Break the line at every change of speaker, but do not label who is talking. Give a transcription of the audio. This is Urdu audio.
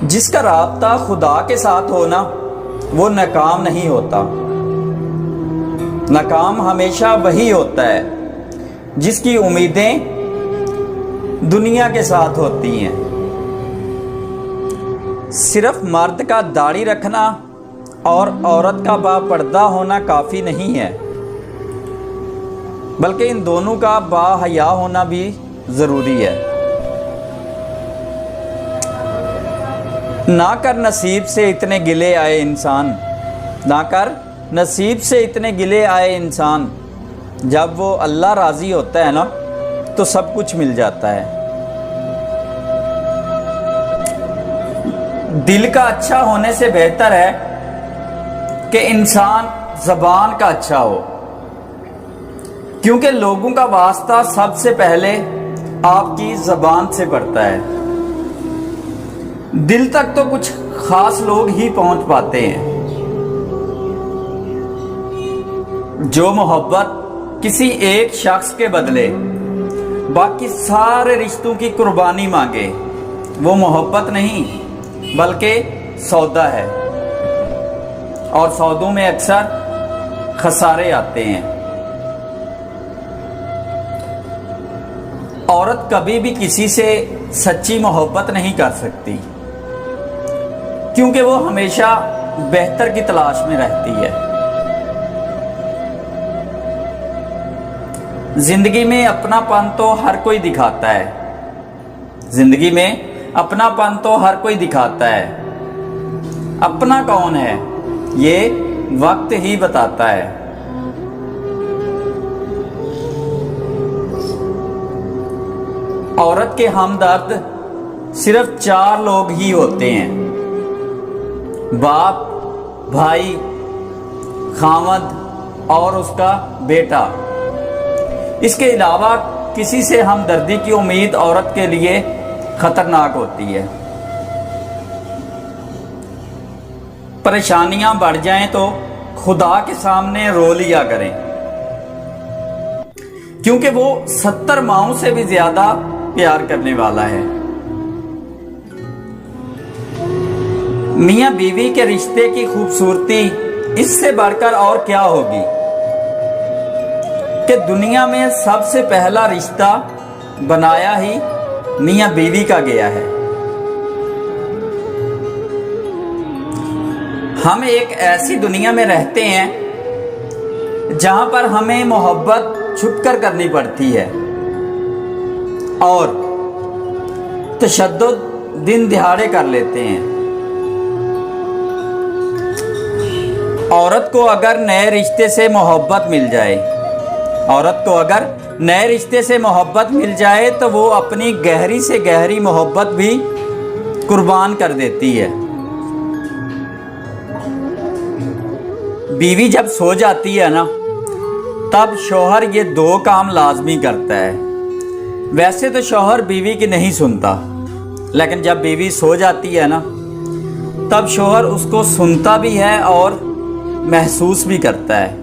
جس کا رابطہ خدا کے ساتھ ہونا وہ ناکام نہیں ہوتا۔ ناکام ہمیشہ وہی ہوتا ہے جس کی امیدیں دنیا کے ساتھ ہوتی ہیں۔ صرف مرد کا داڑھی رکھنا اور عورت کا با پردہ ہونا کافی نہیں ہے، بلکہ ان دونوں کا با حیا ہونا بھی ضروری ہے۔ نہ کر نصیب سے اتنے گلے آئے انسان، نہ کر نصیب سے اتنے گلے آئے انسان، جب وہ اللہ راضی ہوتا ہے نا تو سب کچھ مل جاتا ہے۔ دل کا اچھا ہونے سے بہتر ہے کہ انسان زبان کا اچھا ہو، کیونکہ لوگوں کا واسطہ سب سے پہلے آپ کی زبان سے پڑتا ہے۔ دل تک تو کچھ خاص لوگ ہی پہنچ پاتے ہیں۔ جو محبت کسی ایک شخص کے بدلے باقی سارے رشتوں کی قربانی مانگے، وہ محبت نہیں بلکہ سودا ہے، اور سودوں میں اکثر خسارے آتے ہیں۔ عورت کبھی بھی کسی سے سچی محبت نہیں کر سکتی، کیونکہ وہ ہمیشہ بہتر کی تلاش میں رہتی ہے۔ زندگی میں اپنا پن تو ہر کوئی دکھاتا ہے، زندگی میں اپنا پن تو ہر کوئی دکھاتا ہے، اپنا کون ہے یہ وقت ہی بتاتا ہے۔ عورت کے ہمدرد صرف 4 لوگ ہی ہوتے ہیں: باپ، بھائی، خاوند اور اس کا بیٹا۔ اس کے علاوہ کسی سے ہمدردی کی امید عورت کے لیے خطرناک ہوتی ہے۔ پریشانیاں بڑھ جائیں تو خدا کے سامنے رو لیا کریں، کیونکہ وہ 70 ماؤں سے بھی زیادہ پیار کرنے والا ہے۔ میاں بیوی کے رشتے کی خوبصورتی اس سے بڑھ کر اور کیا ہوگی کہ دنیا میں سب سے پہلا رشتہ بنایا ہی میاں بیوی کا گیا ہے۔ ہم ایک ایسی دنیا میں رہتے ہیں جہاں پر ہمیں محبت چھپ کر کرنی پڑتی ہے، اور تشدد دن دہاڑے کر لیتے ہیں۔ عورت کو اگر نئے رشتے سے محبت مل جائے، عورت کو اگر نئے رشتے سے محبت مل جائے تو وہ اپنی گہری سے گہری محبت بھی قربان کر دیتی ہے۔ بیوی جب سو جاتی ہے نا تب شوہر یہ 2 کام لازمی کرتا ہے۔ ویسے تو شوہر بیوی کی نہیں سنتا، لیکن جب بیوی سو جاتی ہے نا تب شوہر اس کو سنتا بھی ہے اور محسوس بھی کرتا ہے۔